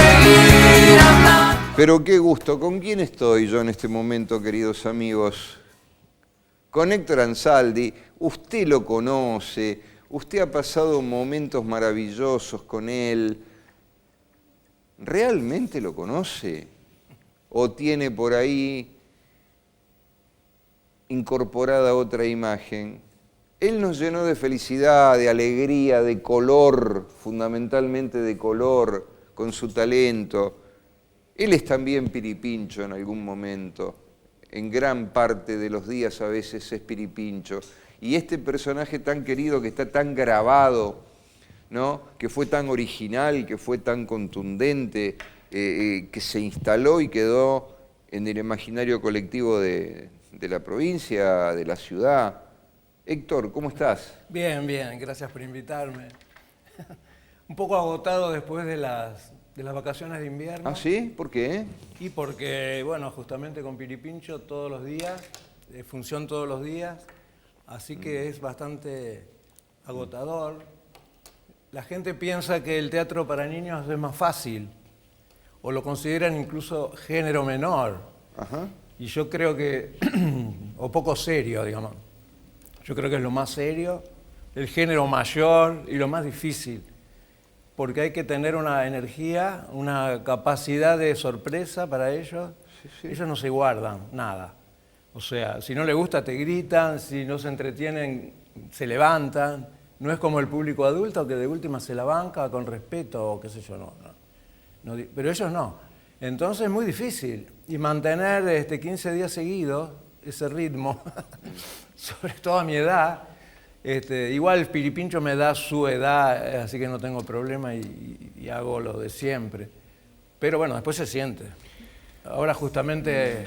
seguir andando. Pero qué gusto, ¿con quién estoy yo en este momento, queridos amigos? Con Héctor Ansaldi. Usted lo conoce, usted ha pasado momentos maravillosos con él. ¿Realmente lo conoce? ¿O tiene por ahí incorporada otra imagen? Él nos llenó de felicidad, de alegría, de color, fundamentalmente de color, con su talento. Él es también piripincho en algún momento. En gran parte de los días a veces es piripincho. Y este personaje tan querido, que está tan grabado, ¿no? Que fue tan original, que fue tan contundente, que se instaló y quedó en el imaginario colectivo de la provincia, de la ciudad. Héctor, ¿cómo estás? Bien, bien, gracias por invitarme. Un poco agotado después de las vacaciones de invierno. ¿Ah, sí? ¿Por qué? Y porque, bueno, justamente con Piripincho todos los días, función todos los días, así que es bastante agotador. La gente piensa que el teatro para niños es más fácil, o lo consideran incluso género menor. Ajá. Y yo creo que, o poco serio, digamos. Yo creo que es lo más serio, el género mayor y lo más difícil, porque hay que tener una energía, una capacidad de sorpresa para ellos. Sí, sí. Ellos no se guardan nada. O sea, si no les gusta te gritan, si no se entretienen se levantan. No es como el público adulto que de última se la banca con respeto o qué sé yo, no, pero ellos no. Entonces es muy difícil. Y mantener 15 días seguidos ese ritmo, sobre todo a mi edad, igual Piripincho me da su edad, así que no tengo problema y hago lo de siempre. Pero bueno, después se siente. Ahora justamente...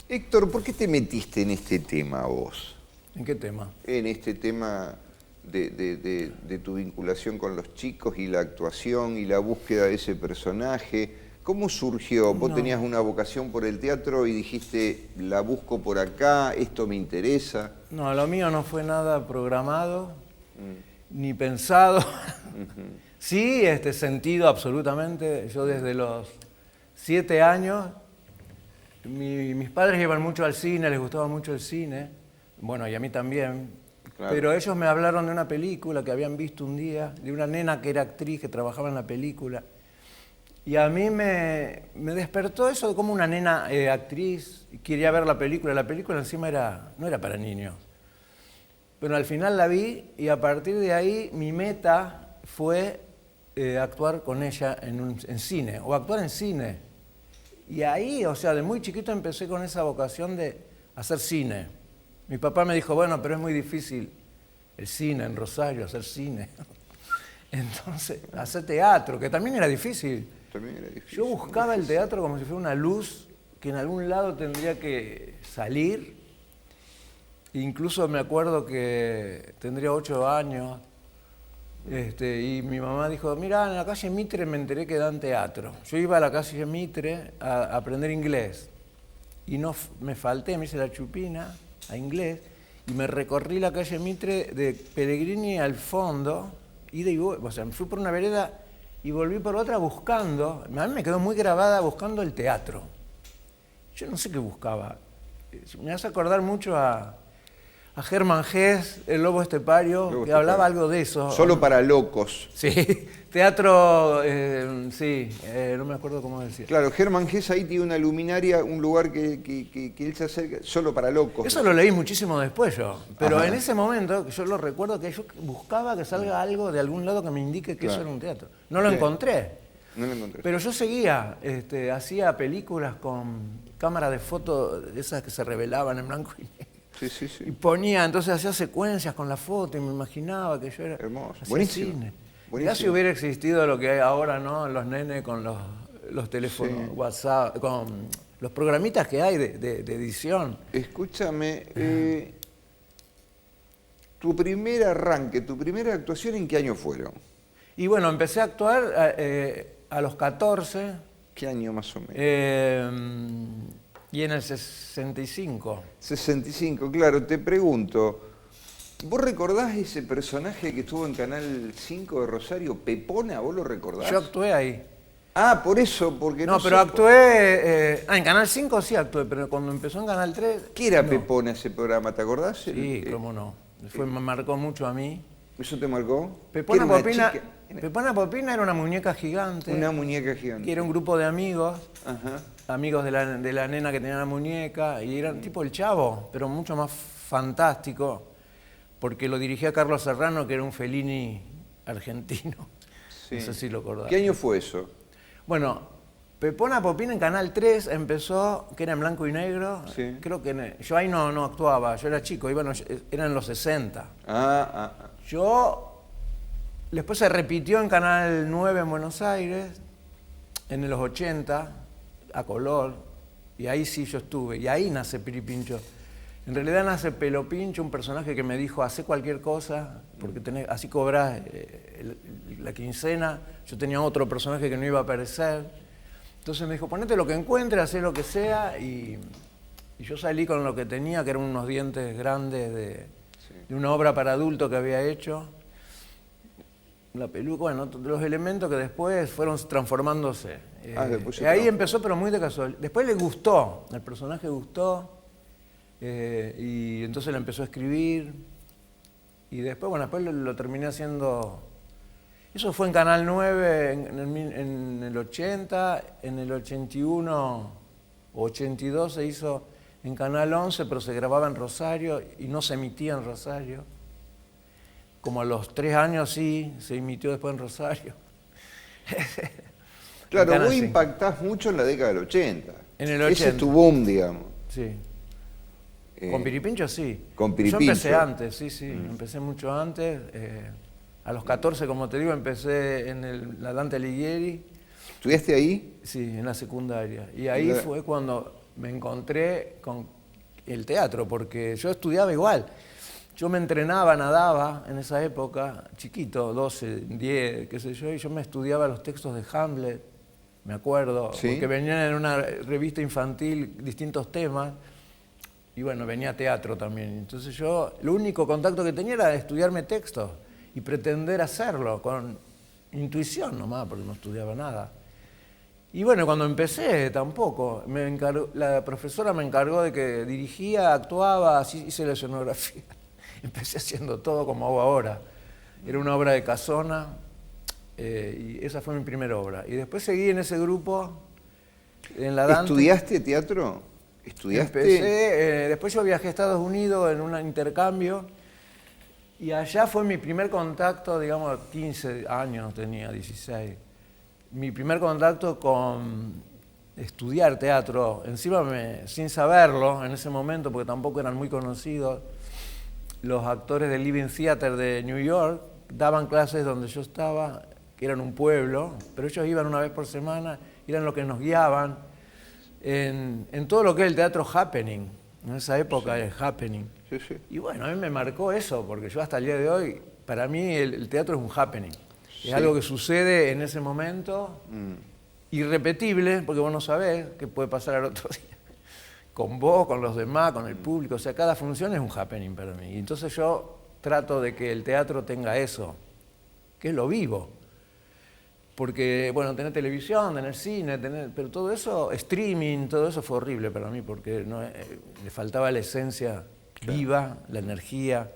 Héctor, ¿por qué te metiste en este tema vos? ¿En qué tema? En este tema de tu vinculación con los chicos y la actuación y la búsqueda de ese personaje. ¿Cómo surgió? ¿Vos tenías una vocación por el teatro y dijiste, la busco por acá, esto me interesa? No, lo mío no fue nada programado, ni pensado. Sí, sentido absolutamente. Yo desde los 7 años, mis padres iban mucho al cine, les gustaba mucho el cine, bueno, y a mí también. Claro. Pero ellos me hablaron de una película que habían visto un día, de una nena que era actriz, que trabajaba en la película. Y a mí me despertó eso de como una nena actriz, quería ver la película encima no era para niños. Pero al final la vi y a partir de ahí mi meta fue actuar con ella en cine, o actuar en cine. Y ahí, o sea, de muy chiquito empecé con esa vocación de hacer cine. Mi papá me dijo, bueno, pero es muy difícil el cine en Rosario, hacer cine. Entonces, hacer teatro, que también era difícil. Yo buscaba el teatro como si fuera una luz que en algún lado tendría que salir. Incluso me acuerdo que tendría 8 años y mi mamá dijo, mira, en la calle Mitre me enteré que dan teatro. Yo iba a la calle Mitre a aprender inglés y no me falté, me hice la chupina a inglés y me recorrí la calle Mitre de Pellegrini al fondo, o sea, me fui por una vereda y volví por otra buscando, a mí me quedó muy grabada buscando el teatro. Yo no sé qué buscaba. Me hace acordar mucho a Germán Gess, el Lobo Estepario, que hablaba algo de eso. Solo para locos. Sí, teatro, no me acuerdo cómo decir. Claro, Germán Gess ahí tiene una luminaria, un lugar que él se acerca, solo para locos. Eso lo leí muchísimo después yo, pero Ajá. En ese momento yo lo recuerdo que yo buscaba que salga algo de algún lado que me indique que eso era un teatro. No lo encontré. No lo encontré. Pero yo seguía, hacía películas con cámara de foto, esas que se revelaban en blanco y negro. Sí. Y ponía, entonces hacía secuencias con la foto y me imaginaba que yo era... Hermoso, hacía buenísimo. Cine. Buenísimo. Ya si hubiera existido lo que hay ahora, ¿no? Los nenes con los teléfonos, WhatsApp, con los programitas que hay de edición. Escúchame, tu primer arranque, tu primera actuación, ¿en qué año fueron? Y bueno, empecé a actuar a los 14. ¿Qué año más o menos? Y en el 65. 65, claro, te pregunto, ¿Vos recordás ese personaje que estuvo en Canal 5 de Rosario, Pepona? ¿Vos lo recordás? Yo actué ahí. Ah, por eso, porque No, no pero sé actué... en Canal 5 sí actué, pero cuando empezó en Canal 3... ¿Qué era no. Pepona ese programa? ¿Te acordás? Sí, cómo no. Me marcó mucho a mí. ¿Eso te marcó? Pepona ¿Qué era una Popina, chica? Pepona Popina era una muñeca gigante. Una muñeca gigante. Que era un grupo de amigos, Ajá. amigos de la nena que tenía la muñeca, y eran tipo el Chavo, pero mucho más fantástico, porque lo dirigía Carlos Serrano, que era un Fellini argentino. Sí. No sé si lo acordás. ¿Qué año fue eso? Bueno, Pepona Popina en Canal 3 empezó, que era en blanco y negro. Sí. Creo que yo ahí no actuaba, yo era chico, era en los 60. Yo... Después se repitió en Canal 9 en Buenos Aires, en los 80, a color, y ahí sí yo estuve, y ahí nace Piripincho. En realidad nace Pelo Pincho, un personaje que me dijo, hacé cualquier cosa, porque así cobrás la quincena. Yo tenía otro personaje que no iba a aparecer. Entonces me dijo, ponete lo que encuentres, hacé lo que sea, y yo salí con lo que tenía, que eran unos dientes grandes de una obra para adulto que había hecho. La peluca, bueno, los elementos que después fueron transformándose. Ahí empezó, pero muy de casual. Después le gustó, el personaje gustó, y entonces le empezó a escribir. Y después, bueno, después lo terminé haciendo... Eso fue en Canal 9 en el 80, en el 81 o 82 se hizo en Canal 11, pero se grababa en Rosario y no se emitía en Rosario. Como a los 3 años sí, se emitió después en Rosario. Claro, vos impactás mucho en la década del 80. En el 80. Ese es tu boom, digamos. Sí. Con Piripincho sí. Con Piripincho. Yo empecé antes, sí. Empecé mucho antes. A los 14, como te digo, empecé en la Dante Alighieri. ¿Estudiaste ahí? Sí, en la secundaria. Y ahí fue cuando me encontré con el teatro, porque yo estudiaba igual. Yo me entrenaba, nadaba en esa época, chiquito, 12, 10, qué sé yo, y yo me estudiaba los textos de Hamlet, me acuerdo, ¿Sí? Porque venían en una revista infantil distintos temas, y bueno, venía teatro también. Entonces yo, lo único contacto que tenía era estudiarme textos y pretender hacerlo con intuición nomás, porque no estudiaba nada. Y bueno, cuando empecé tampoco, la profesora me encargó de que dirigía, actuaba, así hice la escenografía. Empecé haciendo todo como hago ahora. Era una obra de Casona y esa fue mi primera obra. Y después seguí en ese grupo, en la Dante. ¿Estudiaste teatro? ¿Estudiaste? Empecé, después yo viajé a Estados Unidos en un intercambio y allá fue mi primer contacto, digamos, 15 años tenía, 16. Mi primer contacto con estudiar teatro, encima sin saberlo en ese momento, porque tampoco eran muy conocidos. Los actores del Living Theater de New York daban clases donde yo estaba, que eran un pueblo, pero ellos iban una vez por semana, eran los que nos guiaban en todo lo que es el teatro happening, en esa época el happening. Sí, sí. Y bueno, a mí me marcó eso, porque yo hasta el día de hoy, para mí el teatro es un happening. Es algo que sucede en ese momento, irrepetible, porque vos no sabés qué puede pasar al otro día. Con vos, con los demás, con el público, o sea, cada función es un happening para mí. Y entonces yo trato de que el teatro tenga eso, que es lo vivo. Porque, bueno, tener televisión, tener cine, pero todo eso, streaming, todo eso fue horrible para mí, porque le faltaba la esencia viva, la energía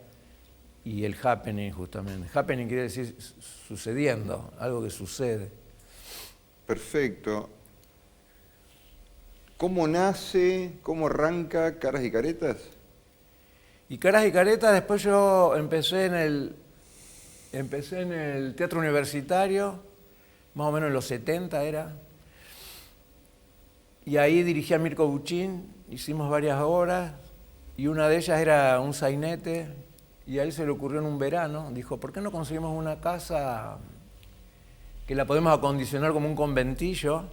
y el happening, justamente. Happening quiere decir sucediendo, algo que sucede. Perfecto. ¿Cómo nace, cómo arranca Caras y Caretas? Y Caras y Caretas, después yo empecé en el teatro universitario, más o menos en los 70 era, y ahí dirigí a Mirko Buchin, hicimos varias obras, y una de ellas era un sainete, y a él se le ocurrió en un verano, dijo, ¿por qué no conseguimos una casa que la podemos acondicionar como un conventillo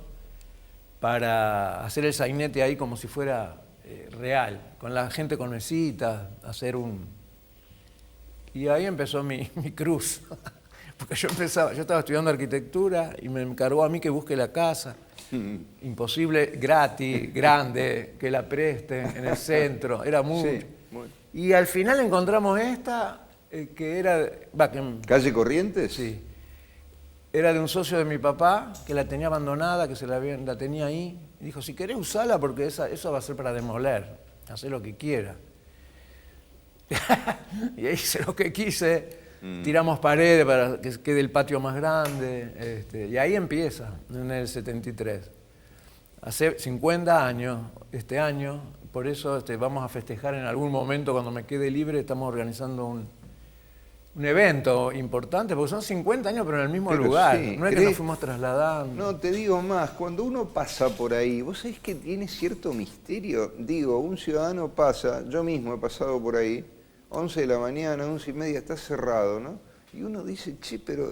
para hacer el sainete ahí como si fuera real, con la gente con mesitas, hacer un... Y ahí empezó mi cruz, porque yo estaba estudiando arquitectura y me encargó a mí que busque la casa, imposible, gratis, grande, que la preste en el centro, era mucho. Sí, Y al final encontramos esta que era... ¿Calle Corrientes? Sí. Era de un socio de mi papá que la tenía abandonada, que la tenía ahí. Y dijo, si querés usarla porque eso va a ser para demoler, hacé lo que quiera. Y ahí hice lo que quise, tiramos paredes para que quede el patio más grande, y ahí empieza, en el 73. Hace 50 años, este año, por eso vamos a festejar en algún momento cuando me quede libre, estamos organizando un evento importante, porque son 50 años pero en el mismo lugar, sí, no es que nos fuimos trasladando. No, te digo más, cuando uno pasa por ahí, vos sabés que tiene cierto misterio. Digo, un ciudadano pasa, yo mismo he pasado por ahí, 11 de la mañana, 11:30, está cerrado, ¿no? Y uno dice, che, pero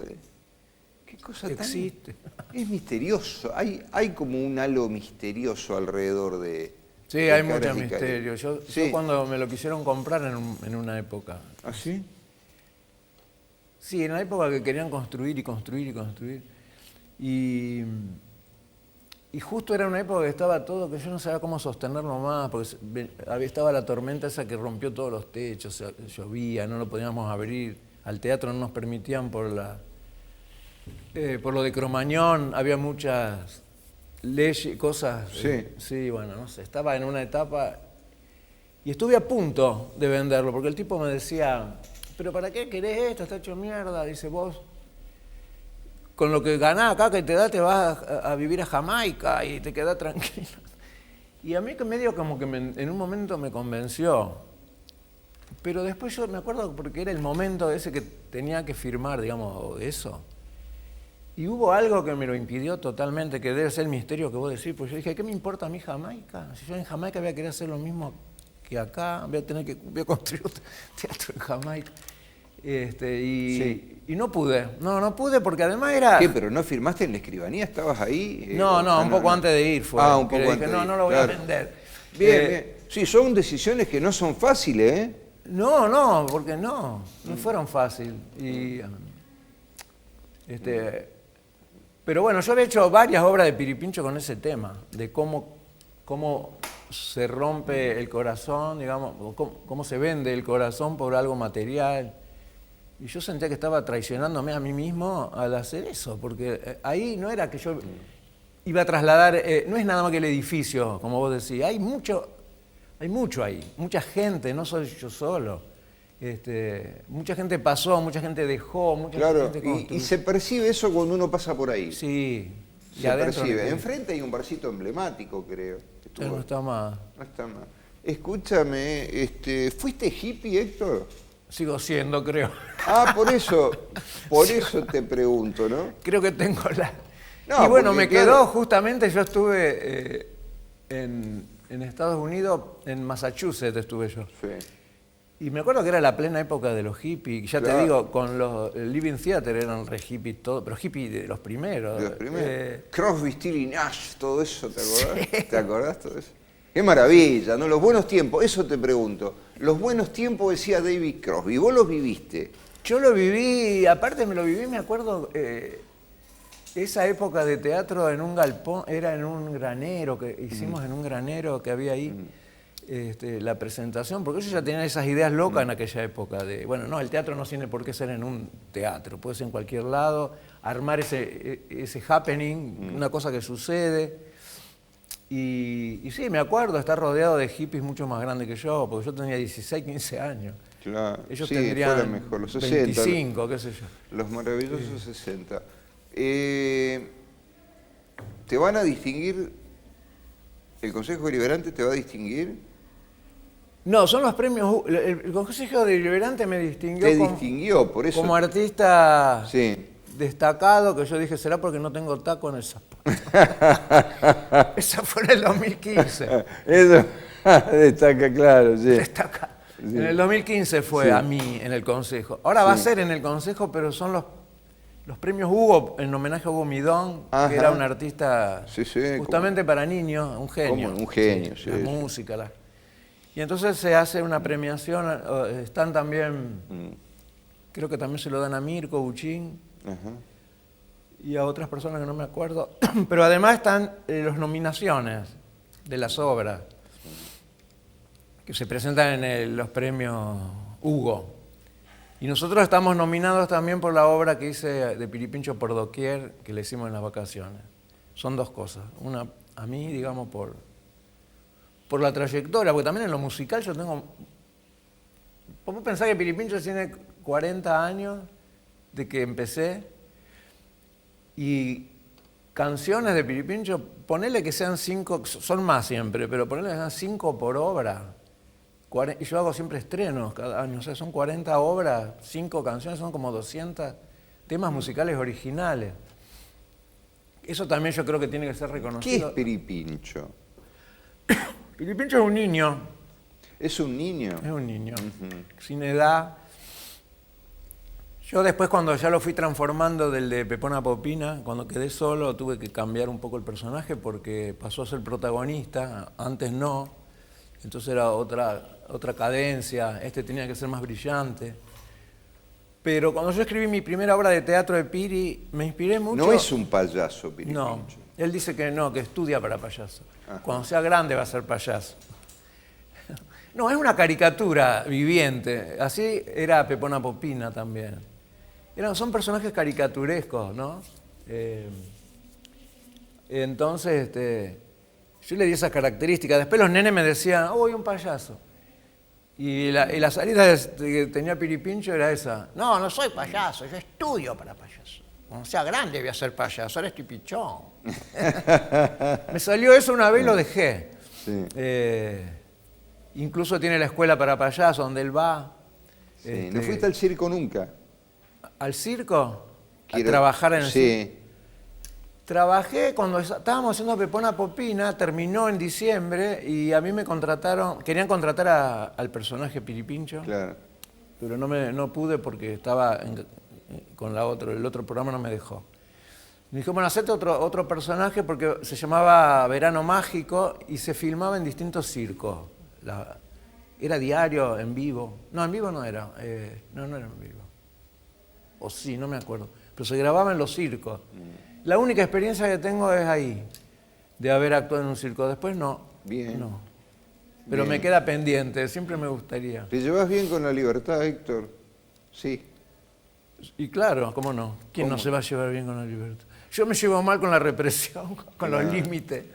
qué cosa tan... Existe. Es misterioso, hay como un halo misterioso alrededor de... Sí, de hay Caras mucho y misterio. Yo cuando me lo quisieron comprar en una época. ¿Ah, sí? Sí, en la época que querían construir y construir y construir. Y justo era una época que estaba todo, que yo no sabía cómo sostenerlo más, porque estaba la tormenta esa que rompió todos los techos, llovía, no lo podíamos abrir, al teatro no nos permitían por lo de Cromañón, había muchas leyes, cosas. Sí. Sí, bueno, no sé, estaba en una etapa y estuve a punto de venderlo, porque el tipo me decía, ¿pero para qué querés esto? Está hecho mierda. Dice, vos, con lo que ganás acá que te da, te vas a vivir a Jamaica y te quedás tranquilo. Y a mí que medio como que en un momento me convenció. Pero después yo me acuerdo porque era el momento ese que tenía que firmar, digamos, eso. Y hubo algo que me lo impidió totalmente, que debe ser el misterio que vos decís. Pues yo dije, ¿qué me importa a mí Jamaica? Si yo en Jamaica voy a querer hacer lo mismo que acá, voy a construir otro teatro en Jamaica. Sí. Y no pude, no pude porque además era... ¿Qué, pero no firmaste en la escribanía? ¿Estabas ahí? Un poco antes de ir fue. Un poco dije, antes de ir, no lo voy a vender. Bien, bien. Sí, son decisiones que no son fáciles, ¿eh? No, porque no fueron fáciles. Pero bueno, yo había hecho varias obras de Piripincho con ese tema, de cómo se rompe el corazón, digamos, o cómo se vende el corazón por algo material. Y yo sentía que estaba traicionándome a mí mismo al hacer eso, porque ahí no era que yo iba a trasladar, no es nada más que el edificio, como vos decís, hay mucho ahí, mucha gente, no soy yo solo. Mucha gente pasó, mucha gente dejó, mucha gente construyó. Y se percibe eso cuando uno pasa por ahí. Sí. Se percibe. Enfrente hay un barcito emblemático, creo. Ya no está más. No está más. Escúchame, ¿fuiste hippie, Héctor? Sigo siendo, creo. Por eso te pregunto, ¿no? Creo que tengo la... No, y bueno, porque, me quedó justamente, yo estuve en Estados Unidos, en Massachusetts estuve yo. Sí. Y me acuerdo que era la plena época de los hippies, ya te digo, con el Living Theater eran re hippies todo, pero hippies de los primeros. De los primeros. Crosby, Stills, Nash, todo eso, ¿te acordás? Sí. ¿Te acordás todo eso? Qué maravilla, ¿no? Los buenos tiempos, eso te pregunto. Los buenos tiempos, decía David Crosby, ¿vos los viviste? Yo lo viví, aparte me lo viví, me acuerdo, esa época de teatro en un galpón, era en un granero, que hicimos en un granero que había ahí. La presentación, porque ellos ya tenían esas ideas locas en aquella época de, bueno, no, el teatro no tiene por qué ser en un teatro, puede ser en cualquier lado, armar ese happening, una cosa que sucede. Y sí, me acuerdo estar rodeado de hippies mucho más grandes que yo, porque yo tenía 16, 15 años. Claro, Ellos sí, tendrían fuera mejor, los 60, 25, qué sé yo. Los maravillosos 60. ¿Te van a distinguir? ¿El Consejo Deliberante te va a distinguir? No, son los premios. El Consejo Deliberante me distinguió, por eso. Como artista sí. Destacado, que yo dije, será porque no tengo taco en el zapato. Esa fue en el 2015. Eso destaca, claro, sí. Destaca. Sí. En el 2015 fue a mí en el Consejo. Ahora va a ser en el Consejo, pero son los premios Hugo, en homenaje a Hugo Midón, que era un artista justamente para niños, un genio. Un genio, sí. La música. Y entonces se hace una premiación, están también, creo que también se lo dan a Mirko Buchín y a otras personas que no me acuerdo, pero además están las nominaciones de las obras que se presentan en los premios Hugo. Y nosotros estamos nominados también por la obra que hice de Piripincho por doquier, que le hicimos en las vacaciones. Son dos cosas. Una, a mí, digamos, por la trayectoria, porque también en lo musical yo tengo... ¿Vos pensás que Piripincho tiene 40 años de que empecé? Y canciones de Piripincho, ponele que sean 5, son más siempre, pero ponele que sean 5 por obra. Y yo hago siempre estrenos cada año, o sea, son 40 obras, 5 canciones, son como 200 temas musicales originales. Eso también yo creo que tiene que ser ¿Qué reconocido. es Piripincho? Piripincho es un niño. ¿Es un niño? Es un niño, sin edad. Yo después, cuando ya lo fui transformando del de Pepona Popina, cuando quedé solo, tuve que cambiar un poco el personaje porque pasó a ser protagonista, antes no. Entonces era otra cadencia, este tenía que ser más brillante. Pero cuando yo escribí mi primera obra de teatro de Piri, me inspiré mucho... No es un payaso, Piripincho. No, él dice que no, que estudia para payaso. Ajá. Cuando sea grande va a ser payaso. No, es una caricatura viviente. Así era Pepona Popina también. Son personajes caricaturescos, ¿no? Entonces, yo le di esas características. Después los nenes me decían, oh, voy un payaso. Y la salida que tenía Piripincho era esa. No, no soy payaso, yo estudio para payaso. Cuando sea grande voy a ser payaso, ahora estoy pichón. Me salió eso una vez y lo dejé. Sí. Incluso tiene la escuela para payasos donde él va. Sí. ¿No fuiste al circo nunca? ¿Al circo? A trabajar en el circo. Sí. Trabajé cuando estábamos haciendo Pepona Popina, terminó en diciembre y a mí me contrataron, querían contratar al personaje Piripincho, Claro. pero no pude porque estaba con el otro programa no me dejó. Me dijo, bueno, hacete otro personaje porque se llamaba Verano Mágico y se filmaba en distintos circos. Era diario, en vivo. No, en vivo no era. No era en vivo. O sí, no me acuerdo. Pero se grababa en los circos. La única experiencia que tengo es ahí, de haber actuado en un circo. Después no. Bien. No. Pero Bien. me queda pendiente, siempre me gustaría. ¿Te llevas bien con la libertad, Héctor? Sí. Y claro, ¿cómo no? ¿Quién no se va a llevar bien con la libertad? Yo me llevo mal con la represión, con los límites.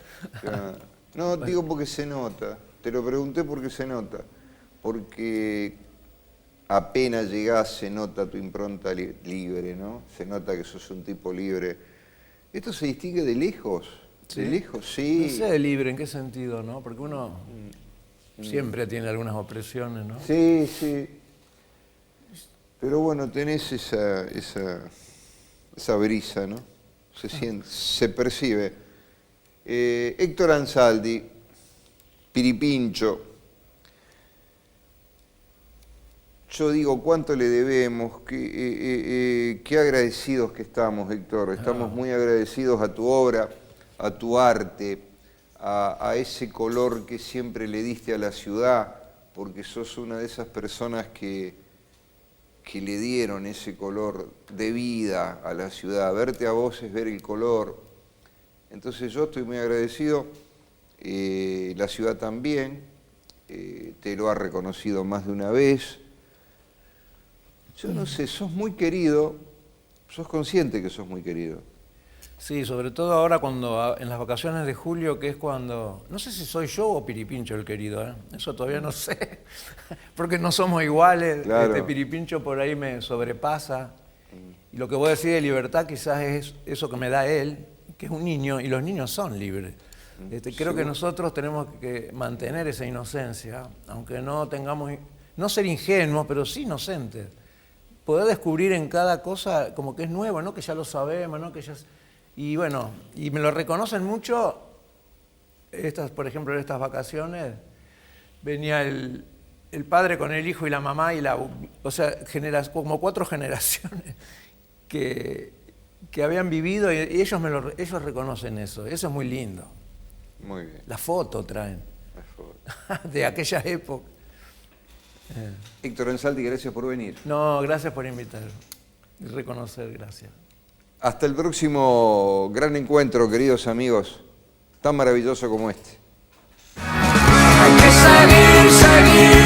Claro. No, digo porque se nota. Te lo pregunté porque se nota. Porque apenas llegás se nota tu impronta libre, ¿no? Se nota que sos un tipo libre. ¿Esto se distingue de lejos? ¿Sí? ¿De lejos? Sí. No sé de libre, ¿en qué sentido, no? Porque uno siempre tiene algunas opresiones, ¿no? Sí, sí. Pero bueno, tenés esa brisa, ¿no? Se siente, se percibe. Héctor Ansaldi, Piripincho. Yo digo, ¿cuánto le debemos? Qué agradecidos que estamos, Héctor. Estamos muy agradecidos a tu obra, a tu arte, a ese color que siempre le diste a la ciudad, porque sos una de esas personas que le dieron ese color de vida a la ciudad. Verte a vos es ver el color. Entonces yo estoy muy agradecido, la ciudad también, te lo ha reconocido más de una vez. Yo no sé, sos muy querido, sos consciente que sos muy querido. Sí, sobre todo ahora cuando en las vacaciones de julio, que es cuando... No sé si soy yo o Piripincho el querido, ¿eh? Eso todavía no sé, porque no somos iguales. Claro. Piripincho por ahí me sobrepasa. Y lo que voy a decir de libertad quizás es eso que me da él, que es un niño, y los niños son libres. Creo que nosotros tenemos que mantener esa inocencia, aunque no tengamos... No ser ingenuos, pero sí inocentes. Poder descubrir en cada cosa como que es nuevo, ¿no? Que ya lo sabemos, ¿no? Que ya... Y bueno, y me lo reconocen mucho, por ejemplo, en estas vacaciones, venía el padre con el hijo y la mamá, o sea, como 4 generaciones que habían vivido y ellos reconocen eso es muy lindo. Muy bien. La foto traen, La foto. de aquella época. Héctor Ansaldi, gracias por venir. No, gracias por invitar y reconocer, gracias. Hasta el próximo gran encuentro, queridos amigos, tan maravilloso como este. Hay que seguir, seguir.